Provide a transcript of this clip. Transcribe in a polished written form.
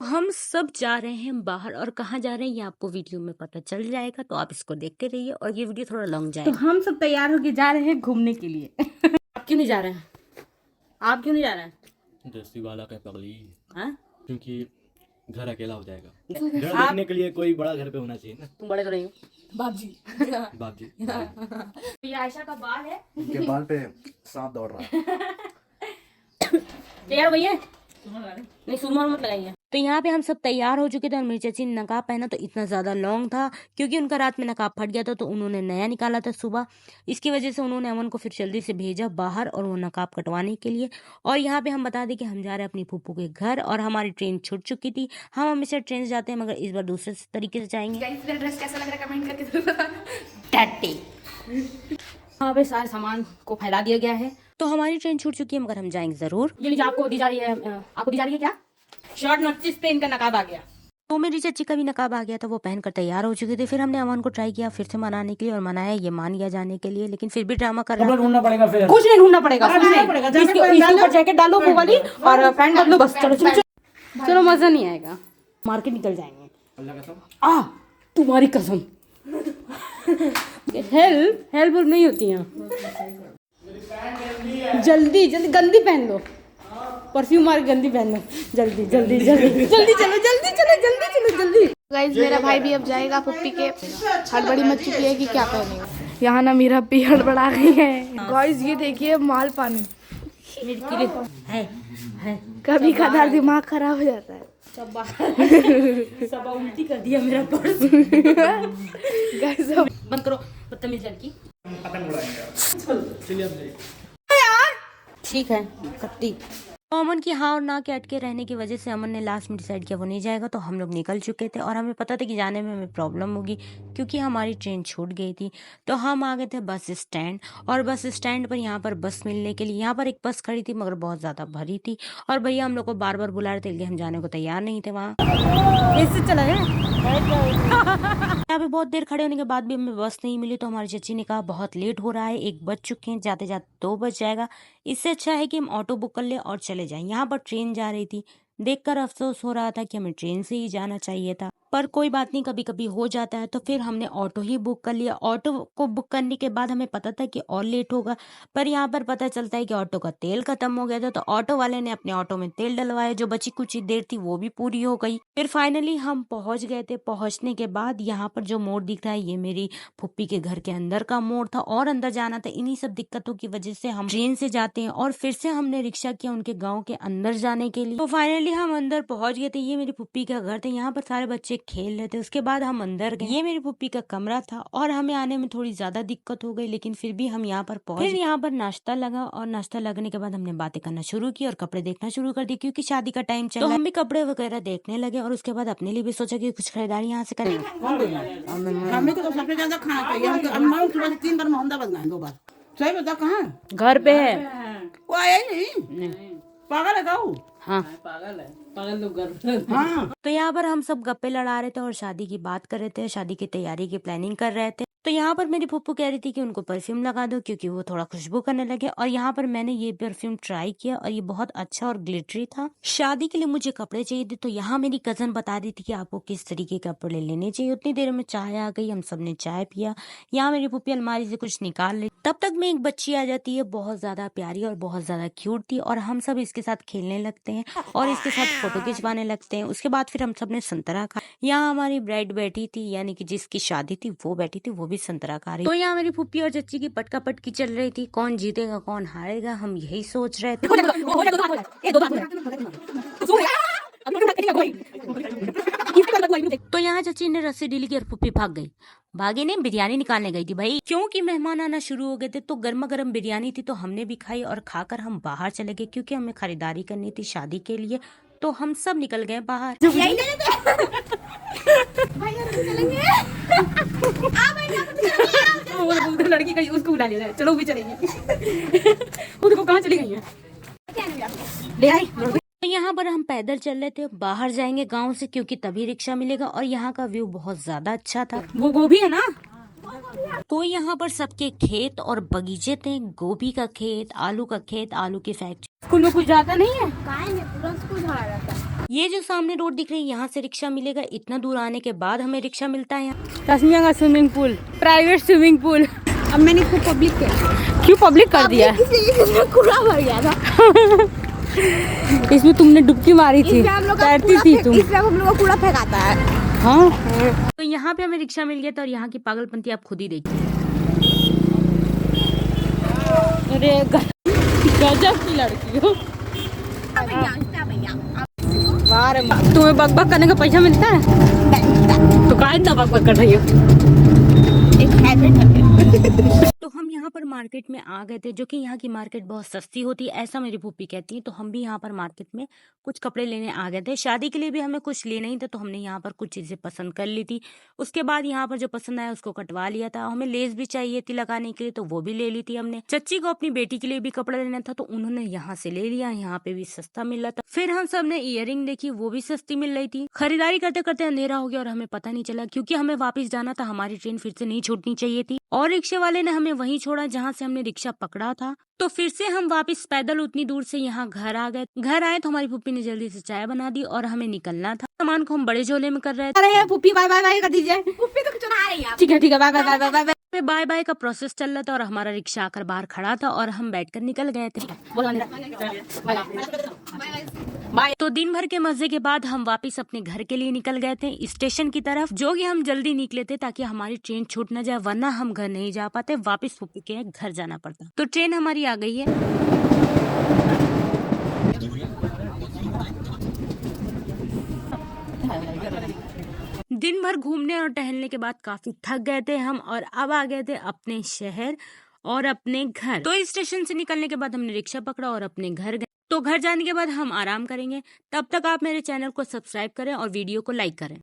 हम सब जा रहे हैं बाहर और कहाँ जा रहे हैं ये आपको वीडियो में पता चल जाएगा, तो आप इसको देखते रहिए और ये वीडियो थोड़ा लॉन्ग जाएगा। तो हम सब तैयार होके जा रहे हैं घूमने के लिए। आप क्यों नहीं जा रहे हैं? आप क्यों नहीं जा रहे हैं? दस्ती वाला का पगली। हाँ? क्योंकि घर अकेला हो जाएगा। घर देखने के लिए कोई बड़ा घर पे होना चाहिए ना। तुम बड़े तो नहीं हो। बाप जी। ये आयशा का बाल है। उनके बाल पे सांप दौड़ रहा है। तैयार हो गई है? नहीं सुरमा मत लगाइए। तो यहाँ पे हम सब तैयार हो चुके थे और मेरी चाची ने नकाब पहना, तो इतना ज़्यादा लॉन्ग था क्योंकि उनका रात में नकाब फट गया था, तो उन्होंने नया निकाला था सुबह। इसकी वजह से उन्होंने अमन को फिर जल्दी से भेजा बाहर और वो नकाब कटवाने के लिए। और यहाँ पे हम बता दें कि हम जा रहे हैं अपनी फूफू के घर और हमारी ट्रेन छूट चुकी थी। हम हमेशा ट्रेन से जाते हैं मगर इस बार दूसरे तरीके से जाएंगे। ड्रेस कैसा लग रहा है कमेंट करके टट्टी। यहाँ पे सारे सामान को फैला दिया गया है। तो हमारी ट्रेन छूट चुकी है मगर हम जाएंगे जरूर। ये लीजिए आपको दी जा रही है, आपको दी जा रही है क्या? शॉर्ट नोटिस पे इनका नकाब आ गया। तो मेरी चाची का भी नकाब आ गया था, वो पहनकर तैयार हो चुकी थी। फिर हमने अमन को ट्राई किया फिर से मनाने के लिए और मनाया ये मान लिया जाने के लिए, लेकिन फिर भी ड्रामा कर रहा है। ढूंढना पड़ेगा फिर। कुछ नहीं ढूंढना पड़ेगा, कुछ नहीं। इसके ऊपर जैकेट डालो वो वाली और पैंट बदलो बस। चलो चलो चलो, मजा नहीं आएगा। मार्केट निकल जाएंगे। अल्लाह कसम। तुम्हारी कसम। हेल्प नहीं होती है। जल्दी जल्दी गंदी पहन लो, परफ्यूम मार गंदी पहन लो। जल्दी जल्दी जल्दी जल्दी चलो, जल्दी चलो, जल्दी चलो, जल्दी। गाइस मेरा भाई भी अब जाएगा। पुप्पी के हड़बड़ी मच चुकी है कि क्या पहनेगा। यहाँ ना मेरा भी हड़बड़ा गई है। गाइस ये देखिए माल पानी। है कभी कभार दिमाग खराब हो जाता है। सब उल्टी कर दिया मेरा पर्स। गाइस बंद करो बदतमीज लड़की। ठीक है कट्टी। अमन की हाँ और ना के अटके रहने की वजह से अमन ने लास्ट में डिसाइड किया वो नहीं जाएगा। तो हम लोग निकल चुके थे और हमें पता था कि जाने में हमें प्रॉब्लम होगी क्योंकि हमारी ट्रेन छूट गई थी। तो हम आ गए थे बस स्टैंड और बस स्टैंड पर यहाँ पर बस मिलने के लिए यहाँ पर एक बस खड़ी थी मगर बहुत ज़्यादा भरी थी और भैया हम लोग को बार बार बुला रहे थे, लेकिन हम जाने को तैयार नहीं थे। वहाँ इससे चला गया। यहाँ पे बहुत देर खड़े होने के बाद भी हमें बस नहीं मिली, तो हमारी चाची ने कहा बहुत लेट हो रहा है, 1 बज चुके हैं, जाते जाते 2 बज जाएगा, इससे अच्छा है कि हम ऑटो बुक कर ले और चले जाएं। यहाँ पर ट्रेन जा रही थी, देखकर अफसोस हो रहा था कि हमें ट्रेन से ही जाना चाहिए था, पर कोई बात नहीं, कभी कभी हो जाता है। तो फिर हमने ऑटो ही बुक कर लिया। ऑटो को बुक करने के बाद हमें पता था कि और लेट होगा, पर यहाँ पर पता चलता है कि ऑटो का तेल खत्म हो गया था। तो ऑटो वाले ने अपने ऑटो में तेल डलवाया, जो बची कुछ ही देर थी वो भी पूरी हो गई। फिर फाइनली हम पहुंच गए थे। पहुंचने के बाद यहाँ पर जो मोड़ दिख रहा है ये मेरी फुप्पी के घर के अंदर का मोड़ था और अंदर जाना था। इन्हीं सब दिक्कतों की वजह से हम ट्रेन से जाते हैं और फिर से हमने रिक्शा किया उनके गाँव के अंदर जाने के लिए। तो फाइनली हम अंदर पहुंच गए थे। ये मेरी फुप्पी का घर था, यहाँ पर सारे बच्चे खेल रहे थे। उसके बाद हम अंदर गए। ये मेरी फुप्पी का कमरा था और हमें आने में थोड़ी ज्यादा दिक्कत हो गई, लेकिन फिर भी हम यहाँ पर पहुंचे। फिर यहाँ पर नाश्ता लगा और नाश्ता लगने के बाद हमने बातें करना शुरू की और कपड़े देखना शुरू कर दी क्योंकि शादी का टाइम चल रहा है। तो हम भी कपड़े वगैरह देखने लगे और उसके बाद अपने लिए भी सोचा कि कुछ खरीदारी यहाँ से करेंगे। हमें को तो सबसे ज्यादा खाना चाहिए। हम अम्मा सुबह से 3 बार मोहम्मदाबाद गए, 2 बार। सही बता कहाँ घर पे है। वो आया ही नहीं। पागल है गाऊ। हाँ पागल है, पागल लोग घर। हाँ तो यहाँ पर हम सब गप्पे लड़ा रहे थे और शादी की बात कर रहे थे, शादी की तैयारी की प्लानिंग कर रहे थे। तो यहाँ पर मेरी फुप्पू कह रही थी कि उनको परफ्यूम लगा दो क्योंकि वो थोड़ा खुशबू करने लगे, और यहाँ पर मैंने ये परफ्यूम ट्राई किया और ये बहुत अच्छा और ग्लिटरी था। शादी के लिए मुझे कपड़े चाहिए थे, तो यहाँ मेरी कजन बता रही थी कि आपको किस तरीके के कपड़े लेने चाहिए। उतनी देर में चाय आ गई, हम सब ने चाय पिया। यहाँ मेरी फुप्पी अलमारी से कुछ निकाल रही, तब तक में एक बच्ची आ जाती है, बहुत ज्यादा प्यारी और बहुत ज्यादा क्यूट थी, और हम सब इसके साथ खेलने लगते हैं और इसके साथ फोटो खिंचवाने लगते हैं। उसके बाद फिर हम सब ने संतरा खा। यहाँ हमारी ब्राइड बैठी थी, यानी कि जिसकी शादी थी वो बैठी थी, वो भी संतरा खा रही। तो यहाँ मेरी फुप्पी और चच्ची की पटका पटकी चल रही थी, कौन जीतेगा कौन हारेगा, हम यही सोच रहे थे। तो यहाँ चच्ची ने रस्सी ढीली की और फुप्पी भाग गई। भागी ने बिरयानी निकालने गई थी भाई, क्योंकि मेहमान आना शुरू हो गए थे। तो गर्मा गर्म बिरयानी थी, तो हमने भी खाई और खाकर हम बाहर चले गए क्योंकि हमें खरीदारी करनी थी शादी के लिए। तो हम सब निकल गए बाहर। लड़की गई उसको बुला लिया, चलो भी चलेंगे। वो देखो कहाँ चली गई है, ले आई। तो यहाँ पर हम पैदल चल रहे थे, बाहर जाएंगे गांव से क्योंकि तभी रिक्शा मिलेगा, और यहाँ का व्यू बहुत ज्यादा अच्छा था। वो गोभी है ना। तो यहाँ पर सबके खेत और बगीचे थे, गोभी का खेत, आलू का खेत, आलू की फैक्ट्री। स्कूल में कुछ जाता नहीं है। पूरा स्कूल भरा रहता है। ये जो सामने रोड दिख रही है यहाँ से रिक्शा मिलेगा। इतना दूर आने के बाद हमें रिक्शा मिलता है यहाँ। तस्मिया का swimming pool, private swimming pool. अब मैंने इसको पब्लिक किया। क्यों पब्लिक कर दिया? इसमें कूड़ा भर गया था। इसमें तुमने डुबकी मारी थी, तैरती थी तुम। इसमें हम लोग का कूड़ा फेंकाता है। हाँ, तो यहाँ पे हमें रिक्शा मिल गया था और यहाँ की पागलपंती आप खुद ही देखिए। अरे गजब की लड़की हो। तुम्हें बकबक करने का पैसा मिलता है तो काहे इतना बकबक कर रही हो? तो हम यहाँ पर मार्केट में आ गए थे, जो कि यहाँ की मार्केट बहुत सस्ती होती है ऐसा मेरी फूफी कहती है। तो हम भी यहाँ पर मार्केट में कुछ कपड़े लेने आ गए थे। शादी के लिए भी हमें कुछ लेना ही था, तो हमने यहाँ पर कुछ चीजें पसंद कर ली थी। उसके बाद यहाँ पर जो पसंद आया उसको कटवा लिया था। हमें लेस भी चाहिए थी लगाने के लिए, तो वो भी ले ली थी हमने। चच्ची को अपनी बेटी के लिए भी कपड़ा लेना था, तो उन्होंने यहाँ से ले लिया। यहाँ पे भी सस्ता मिल रहा था। फिर हम सब ने इयररिंग देखी, वो भी सस्ती मिल रही थी। खरीदारी करते करते अंधेरा हो गया और हमें पता नहीं चला, क्योंकि हमें वापस जाना था। हमारी ट्रेन फिर से नहीं छूटनी चाहिए थी और रिक्शे वाले ने हमें वहीं छोड़ा जहाँ से हमने रिक्शा पकड़ा था। तो फिर से हम वापस पैदल उतनी दूर से यहाँ घर आ गए। घर आए तो हमारी पुप्पी ने जल्दी से चाय बना दी और हमें निकलना था। सामान को हम बड़े झोले में कर रहे थे। अरे पुप्पी बाय बाय बाय कर दीजिए। पुप्पी तो चुरा रही है। ठीक है bye bye bye bye bye bye. पे बाय बाय का प्रोसेस चल रहा था और हमारा रिक्शा आकर बाहर खड़ा था और हम बैठकर निकल गए थे। तो दिन भर के मजे के बाद हम वापस अपने घर के लिए निकल गए थे स्टेशन की तरफ, जो कि हम जल्दी निकले थे ताकि हमारी ट्रेन छूट न जाए, वरना हम घर नहीं जा पाते, वापस पुप्पी के घर जाना पड़ता। तो ट्रेन हमारी आ गई है। दिन भर घूमने और टहलने के बाद काफी थक गए थे हम और अब आ गए थे अपने शहर और अपने घर। तो स्टेशन से निकलने के बाद हमने रिक्शा पकड़ा और अपने घर गए। तो घर जाने के बाद हम आराम करेंगे। तब तक आप मेरे चैनल को सब्सक्राइब करें और वीडियो को लाइक करें।